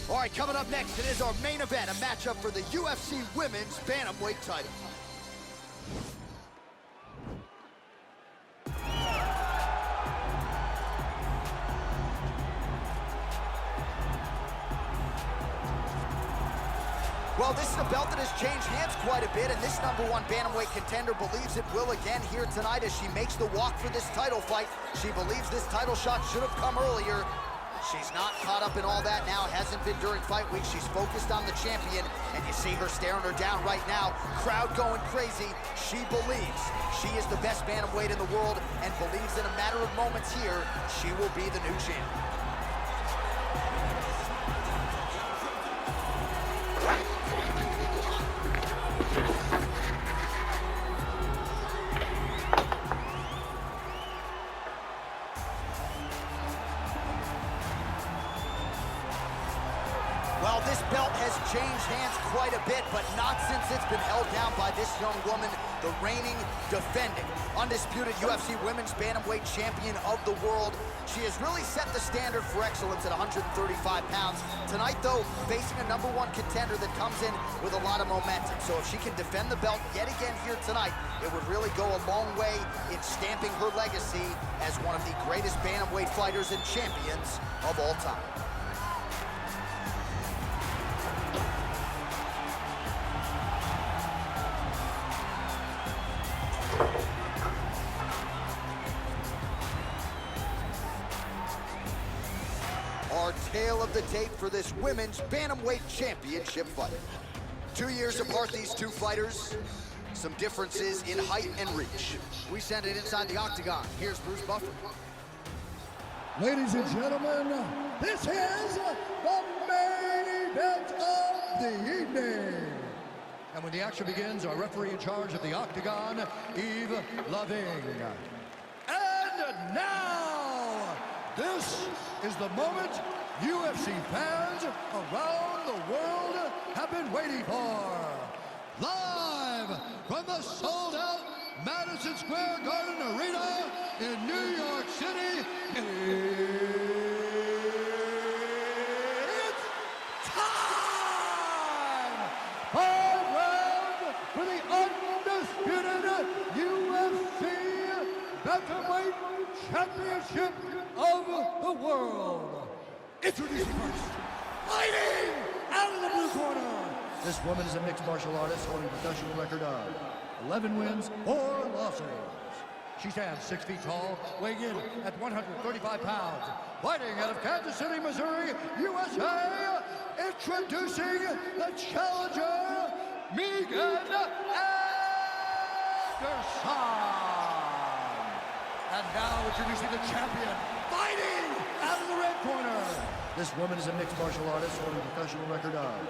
All right, coming up next, it is our main event, a matchup for the UFC Women's Bantamweight title. Well, this is a belt that has changed hands quite a bit, and this #1 bantamweight contender believes it will again here tonight as she makes the walk for this title fight. She believes this title shot should have come earlier. She's not caught up in all that now, hasn't been during fight week. She's focused on the champion, and you see her staring her down right now. Crowd going crazy. She believes she is the best bantamweight in the world and believes in a matter of moments here, she will be the new champion. Well, this belt has changed hands quite a bit, but not since it's been held down by this young woman, the reigning, defending, undisputed UFC Women's Bantamweight Champion of the world. She has really set the standard for excellence at 135 pounds. Tonight, though, facing a #1 contender that comes in with a lot of momentum. So if she can defend the belt yet again here tonight, it would really go a long way in stamping her legacy as one of the greatest bantamweight fighters and champions of all time. Our tale of the tape for this women's bantamweight championship fight. 2 years apart, these two fighters. Some differences in height and reach. We send it inside the octagon. Here's Bruce Buffer. Ladies and gentlemen, this is the main event of the evening. And when the action begins, our referee in charge of the octagon, Yves Loving. And now, this is the moment UFC fans around the world have been waiting for. Live from the sold-out Madison Square Garden Arena in New York City, it's time! 5 rounds for the undisputed UFC Bantamweight Championship of the world. Introducing first, fighting out of the blue corner. This woman is a mixed martial artist holding a professional record of 11 wins, 4 losses. She stands 6 feet tall, weighing in at 135 pounds. Fighting out of Kansas City, Missouri, USA, introducing the challenger, Megan Anderson. And now introducing the champion, fighting out of the red corner. This woman is a mixed martial artist holding a professional record of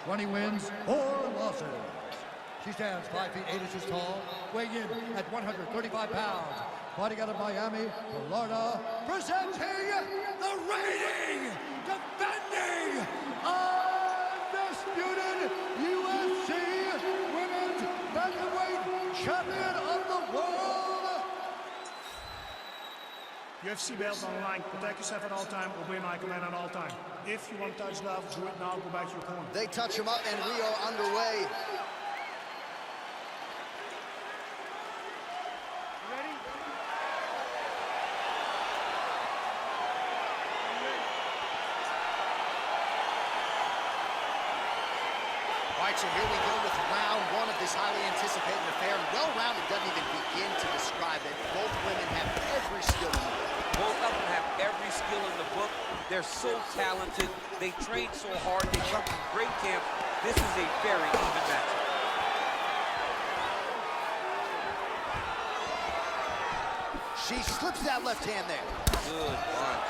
20 wins, 4 losses. She stands 5 feet 8 inches tall, weighing in at 135 pounds. Fighting out of Miami, Florida, presenting the reigning, defending, undisputed UFC Women's Bantamweight Champion of the world. UFC belt on the line. Protect yourself at all time. Obey my command at all time. If you want to touch love, do it now. Go back to your corner. They touch him up, and we are underway. Ready? All right, so here we go with round 1 of this highly anticipated affair. Well-rounded doesn't even begin to describe it. Both women have every skill in the book. Both of them have every skill in the book. They're so talented. They train so hard. They come from great camp. This is a very even match. She slips that left hand there. Good punch.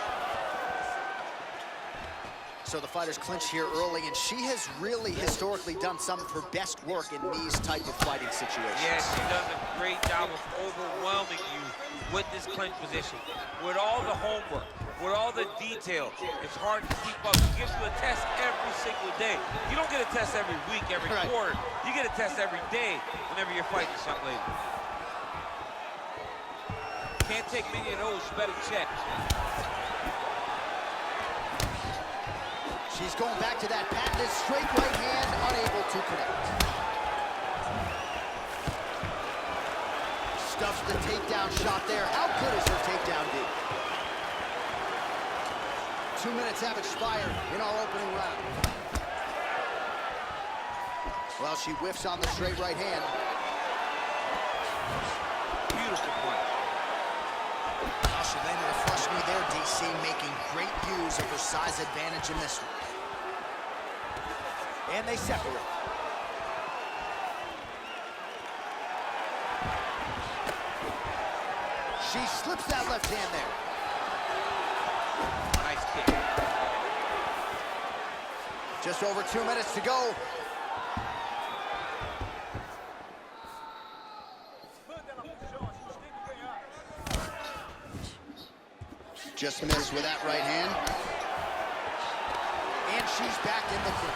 So the fighters clinch here early, and she has really historically done some of her best work in these type of fighting situations. Yeah, she does a great job of overwhelming you with this clinch position. With all the homework, with all the detail, it's hard to keep up. It gives you a test every single day. You don't get a test every week, every quarter. You get a test every day whenever you're fighting this young lady. Can't take many of those, you better check. She's going back to that patented straight right hand, unable to connect. Stuffs the takedown shot there. How good is her takedown D? 2 minutes have expired in our opening round. Well, she whiffs on the straight right hand. Beautiful point. Well, she landed a flush knee there, DC, making great use of her size advantage in this one. And they separate. She slips that left hand there. Nice kick. Just over 2 minutes to go. Just missed with that right hand. And she's back in the clinch.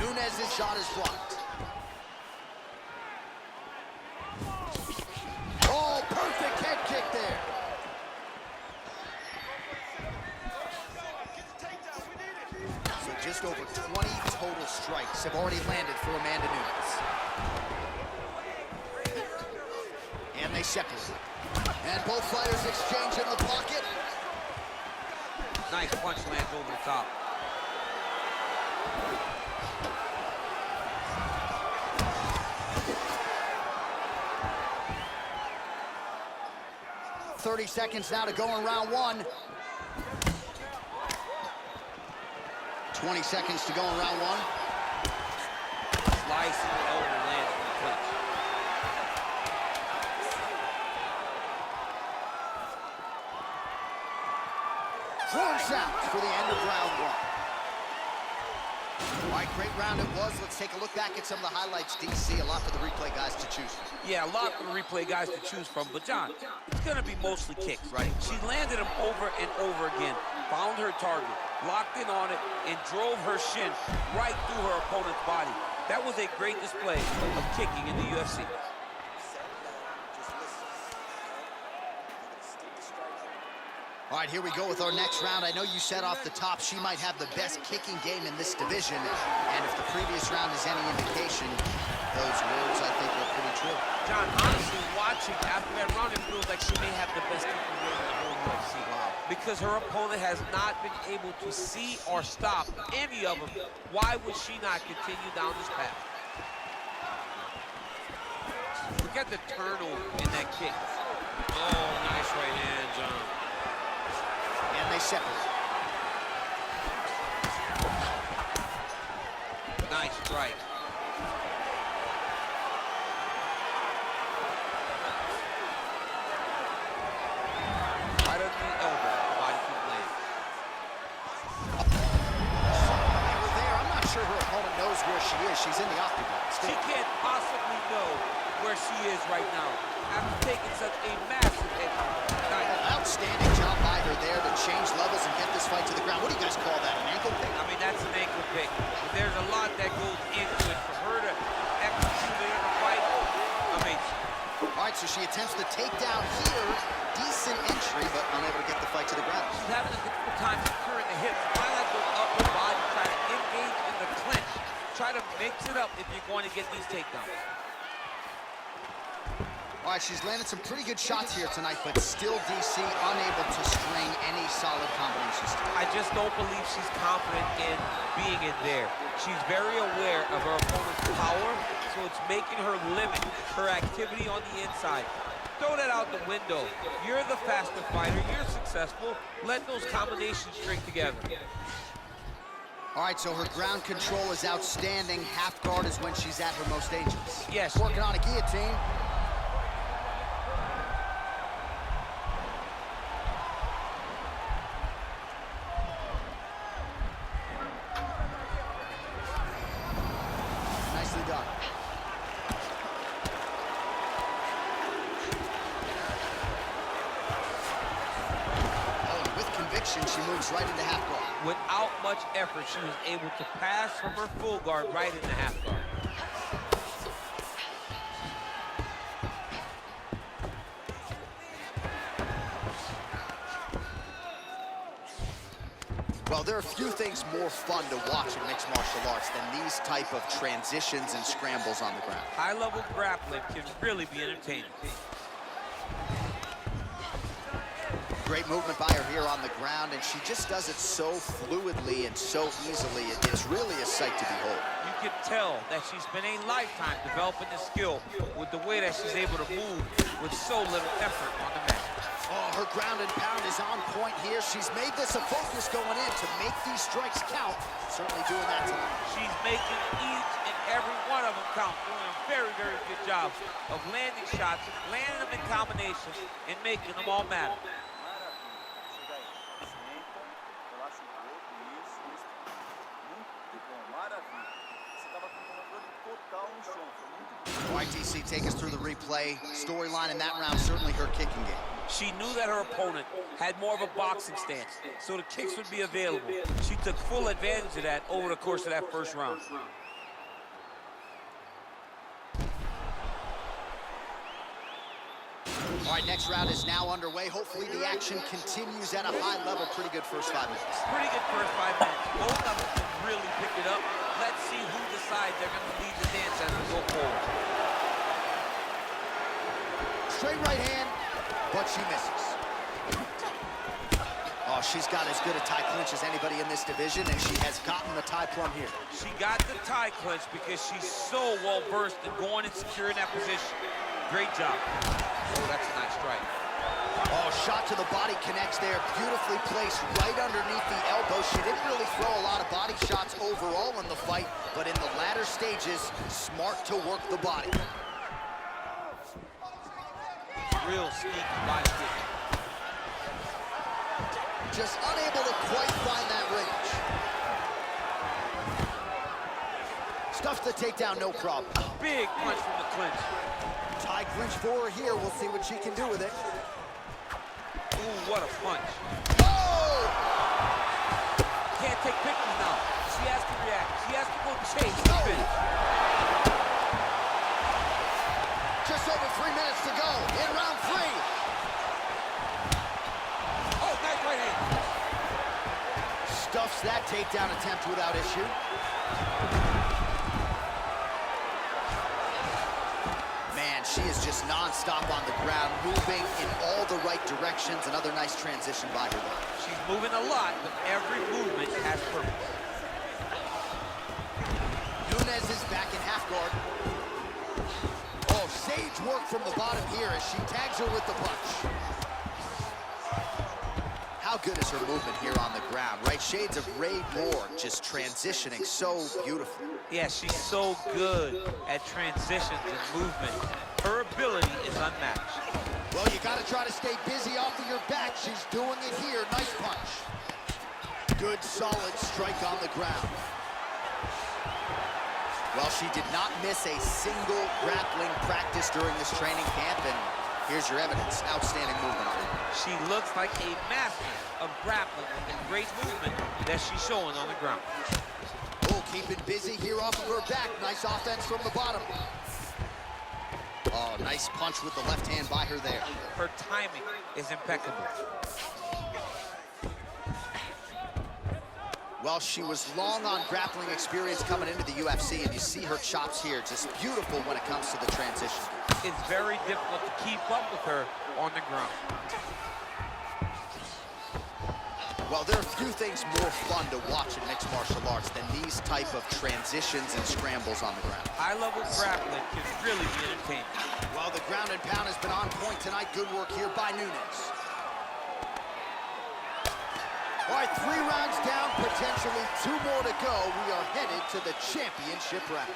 Nunes' shot is blocked. Oh, perfect head kick there. So just over 20 total strikes have already landed for Amanda Nunes. And they separate. And both fighters exchange in the pocket. Nice punch lands over the top. .30 seconds now to go in round one. 20 seconds to go in round one. Slice and elbow lands in the clinch. Horn sounds for the end of round one. All right, great round it was. Let's take a look back at some of the highlights, DC. A lot for the replay guys to choose from. Yeah, a lot for the replay guys to choose from. But, John, it's going to be mostly kicks, right? She landed them over and over again, found her target, locked in on it, and drove her shin right through her opponent's body. That was a great display of kicking in the UFC. All right, here we go with our next round. I know you said off the top she might have the best kicking game in this division. And if the previous round is any indication, those words, I think, are pretty true. John, honestly, watching after that round, it feels like she may have the best kicking game in the whole UFC. Wow. Because her opponent has not been able to see or stop any of them. Why would she not continue down this path? Forget the turnover in that kick. Oh, nice right hand, John. And they separate. Nice strike. Right under the elbow, body kick land. They were there. I'm not sure her opponent knows where she is. She's in the octagon. She can't possibly know where she is right now after taking such a massive hit. Outstanding job by her there to change levels and get this fight to the ground. What do you guys call that, an ankle pick? I mean, that's an ankle pick. There's a lot that goes into it. For her to execute it in a fight, amazing. All right, so she attempts the takedown here. Decent entry, but unable to get the fight to the ground. She's having a difficult time securing the hips. Try to go up her body, try to engage in the clinch. Try to mix it up if you're going to get these takedowns. All right, she's landed some pretty good shots here tonight, but still, DC, unable to string any solid combinations together. I just don't believe she's confident in being in there. She's very aware of her opponent's power, so it's making her limit her activity on the inside. Throw that out the window. You're the faster fighter. You're successful. Let those combinations string together. All right, so her ground control is outstanding. Half guard is when she's at her most dangerous. Yes. Working on a guillotine. Nicely done. Oh, and with conviction, she moves right into half guard. Without much effort, she was able to pass from her full guard right into half guard. Well, there are few things more fun to watch in mixed martial arts than these type of transitions and scrambles on the ground. High-level grappling can really be entertaining. Great movement by her here on the ground, and she just does it so fluidly and so easily. It's really a sight to behold. You can tell that she's spent a lifetime developing this skill with the way that she's able to move with so little effort on the mat. Oh, her ground and pound is on point here. She's made this a focus going in to make these strikes count. Certainly doing that tonight. She's making each and every one of them count, doing a very, very good job of landing shots, landing them in combinations, and making them all matter. All right, DC, take us through the replay. Storyline in that round, certainly her kicking game. She knew that her opponent had more of a boxing stance, so the kicks would be available. She took full advantage of that over the course of that first round. All right, next round is now underway. Hopefully the action continues at a high level. Pretty good first 5 minutes. Pretty good first 5 minutes. Both of them can really pick it up. Let's see who decides they're going to lead the dance as we go forward. Straight right hand, but she misses. Oh, she's got as good a tie clinch as anybody in this division, and she has gotten the tie plum here. She got the tie clinch because she's so well versed in going and securing that position. Great job. Oh, that's a nice strike. Oh, shot to the body connects there. Beautifully placed right underneath the elbow. She didn't really throw a lot of body shots overall in the fight, but in the latter stages, smart to work the body. Real sneaky body kick. Just unable to quite find that range. Stuffs the takedown, no problem. Big punch from the clinch. Tie clinch for her here. We'll see what she can do with it. Ooh, what a punch. Oh! Can't take pictures now. She has to react. She has to go chase the finish. Just over 3 minutes to go in round 3. Oh, nice right hand. Stuffs that takedown attempt without issue. Man, she is just non-stop on the ground, moving in all the right directions. Another nice transition by her there. She's moving a lot, but every movement has purpose. Nunes is back in half guard. Oh, sage work from the bottom here as she tags her with the punch. How good is her movement here on the ground, right? Shades of Ray Moore, just transitioning so beautifully. Yeah, she's so good at transitions and movement. Her ability is unmatched. Well, you got to try to stay busy off of your back. She's doing it here. Nice punch. Good, solid strike on the ground. Well, she did not miss a single grappling practice during this training camp, and here's your evidence. Outstanding movement on her. She looks like a master of grappling with the great movement that she's showing on the ground. Oh, keeping busy here off of her back. Nice offense from the bottom. Oh, nice punch with the left hand by her there. Her timing is impeccable. Well, she was long on grappling experience coming into the UFC, and you see her chops here, just beautiful when it comes to the transition. It's very difficult to keep up with her on the ground. Well, there are few things more fun to watch in mixed martial arts than these type of transitions and scrambles on the ground. High-level grappling can really be entertaining. Well, the ground and pound has been on point tonight. Good work here by Nunes. All right, 3 rounds down, potentially 2 more to go. We are headed to the championship rounds.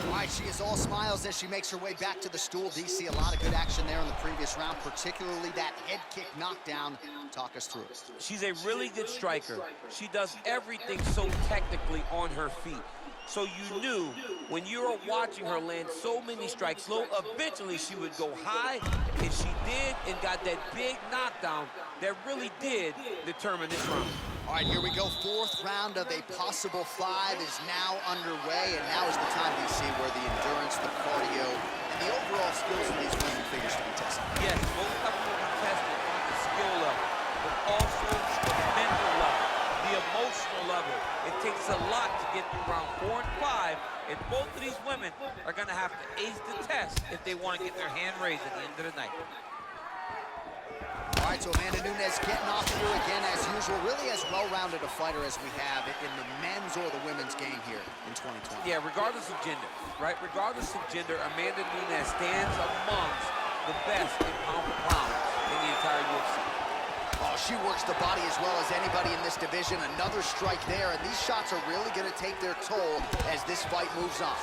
All right, she is all smiles as she makes her way back to the stool. DC, a lot of good action there in the previous round, particularly that head kick knockdown. Talk us through it. She's a really good striker. She does everything so technically on her feet. So you knew when you were watching her land so many strikes low, eventually she would go high, and she did, and got that big knockdown that really did determine this round. All right, here we go. 4th round of a possible 5 is now underway, and now is the time, DC, where the endurance, the cardio, and the overall skills of these women figures to be tested. Yes, both of them will be tested skill level, but also the mental level, the emotional level. It takes a lot to get through round 4 and 5, and both of these women are going to have to ace the test if they want to get their hand raised at the end of the night. All right, so Amanda Nunes getting off here again as usual. Really as well-rounded a fighter as we have in the men's or the women's game here in 2020. Yeah, regardless of gender, right? Regardless of gender, Amanda Nunes stands amongst the best in pound for pound in the entire UFC. Oh, she works the body as well as anybody in this division. Another strike there, and these shots are really going to take their toll as this fight moves on.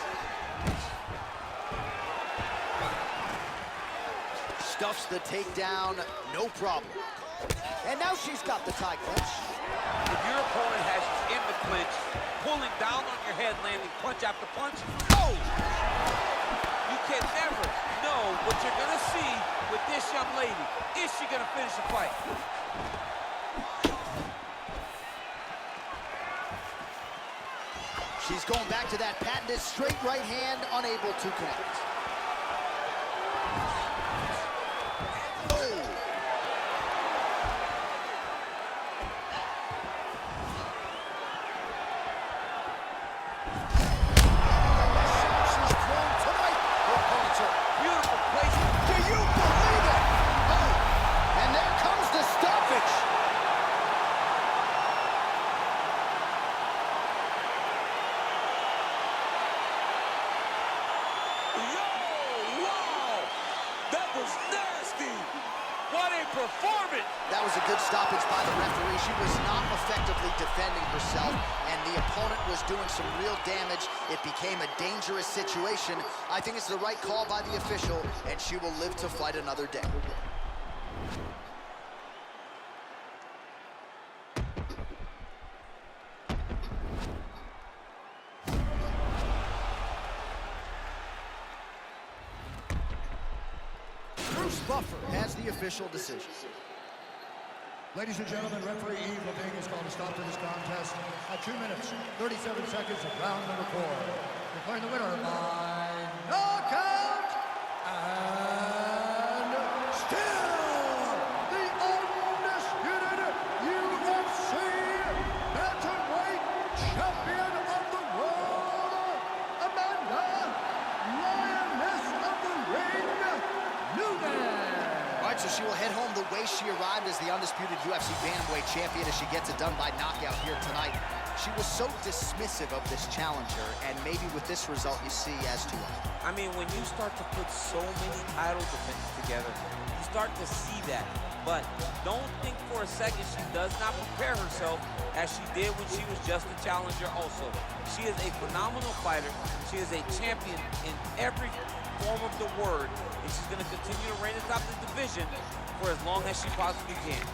Stuffs the takedown, no problem. And now she's got the tie clinch. If your opponent has you in the clinch, pulling down on your head, landing punch after punch, oh! You can never know what you're going to see with this young lady. Is she going to finish the fight? She's going back to that patented straight right hand, unable to connect. Performance. That was a good stoppage by the referee. She was not effectively defending herself, and the opponent was doing some real damage. It became a dangerous situation. I think it's the right call by the official, and she will live to fight another day. Buffer has the official decision. Ladies and gentlemen, referee Yves Lavigne has called a stop to this contest at 2 minutes, 37 seconds of round number 4. Declaring the winner by knockout, and still the undisputed UFC bantamweight champion of the world, Amanda Lioness of the Ring, Nunes. All right, so she will head home the way she arrived as the undisputed UFC bantamweight champion as she gets it done by knockout here tonight. She was so dismissive of this challenger, and maybe with this result you see as to why. I mean, when you start to put so many title defenses together, you start to see that. But don't think for a second she does not prepare herself as she did when she was just a challenger also. She is a phenomenal fighter. She is a champion in every form of the word, and she's going to continue to reign atop the division for as long as she possibly can.